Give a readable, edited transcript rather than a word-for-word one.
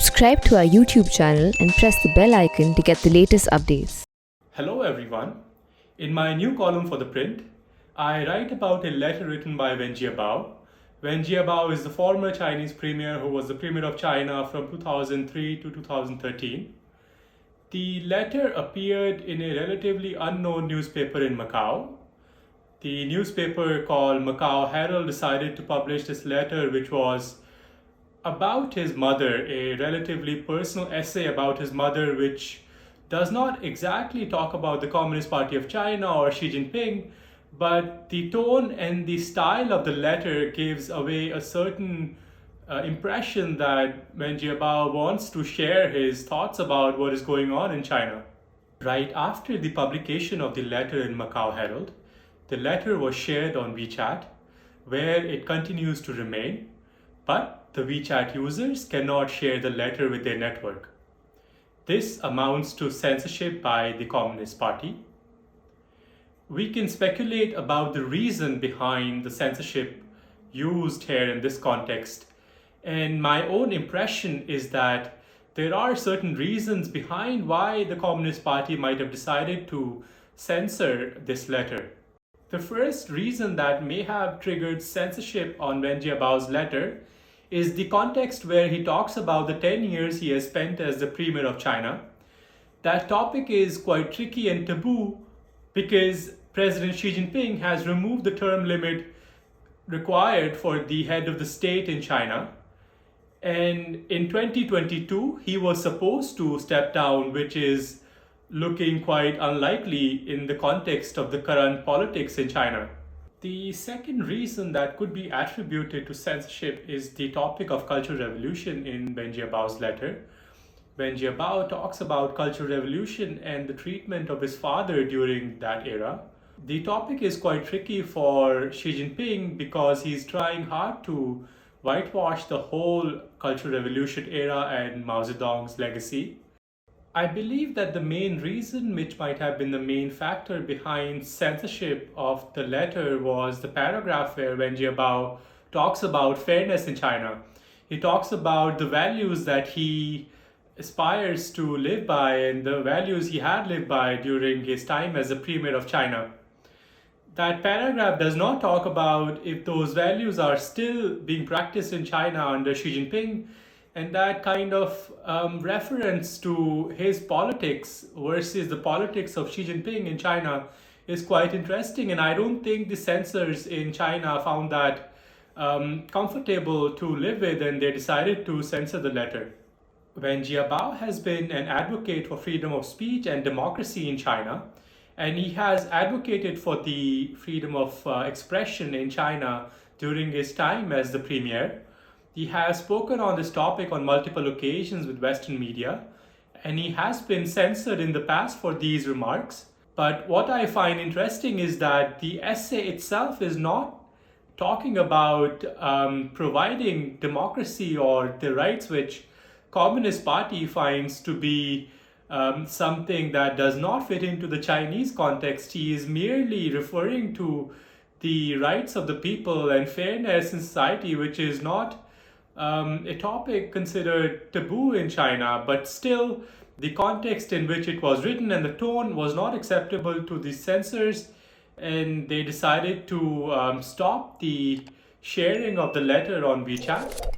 Subscribe to our YouTube channel and press the bell icon to get the latest updates. Hello everyone. In my new column for ThePrint, I write about a letter written by Wen Jiabao. Wen Jiabao is the former Chinese premier who was the premier of China from 2003 to 2013. The letter appeared in a relatively unknown newspaper in Macau. The newspaper called Macau Herald decided to publish this letter, which was about his mother, a relatively personal essay about his mother, which does not exactly talk about the Communist Party of China or Xi Jinping, but the tone and the style of the letter gives away a certain impression that Wen Jiabao wants to share his thoughts about what is going on in China. Right after the publication of the letter in Macau Herald, the letter was shared on WeChat, where it continues to remain, but the WeChat users cannot share the letter with their network. This amounts to censorship by the Communist Party. We can speculate about the reason behind the censorship used here in this context, and my own impression is that there are certain reasons behind why the Communist Party might have decided to censor this letter. The first reason that may have triggered censorship on Wen Jiabao's letter is the context where he talks about the 10 years he has spent as the premier of China. That topic is quite tricky and taboo because President Xi Jinping has removed the term limit required for the head of the state in China. And in 2022, he was supposed to step down, which is looking quite unlikely in the context of the current politics in China. The second reason that could be attributed to censorship is the topic of Cultural Revolution in Wen Jiabao's letter. Wen Jiabao talks about Cultural Revolution and the treatment of his father during that era. The topic is quite tricky for Xi Jinping because he's trying hard to whitewash the whole Cultural Revolution era and Mao Zedong's legacy. I believe that the main reason, which might have been the main factor behind censorship of the letter, was the paragraph where Wen Jiabao talks about fairness in China. He talks about the values that he aspires to live by and the values he had lived by during his time as the premier of China. That paragraph does not talk about if those values are still being practiced in China under Xi Jinping, and that kind of reference to his politics versus the politics of Xi Jinping in China is quite interesting. And I don't think the censors in China found that comfortable to live with, and they decided to censor the letter. Wen Jiabao has been an advocate for freedom of speech and democracy in China, and he has advocated for the freedom of expression in China during his time as the premier. He has spoken on this topic on multiple occasions with Western media, and he has been censored in the past for these remarks. But what I find interesting is that the essay itself is not talking about providing democracy or the rights which Communist Party finds to be something that does not fit into the Chinese context. He is merely referring to the rights of the people and fairness in society, which is not a topic considered taboo in China, but still the context in which it was written and the tone was not acceptable to the censors, and they decided to stop the sharing of the letter on WeChat.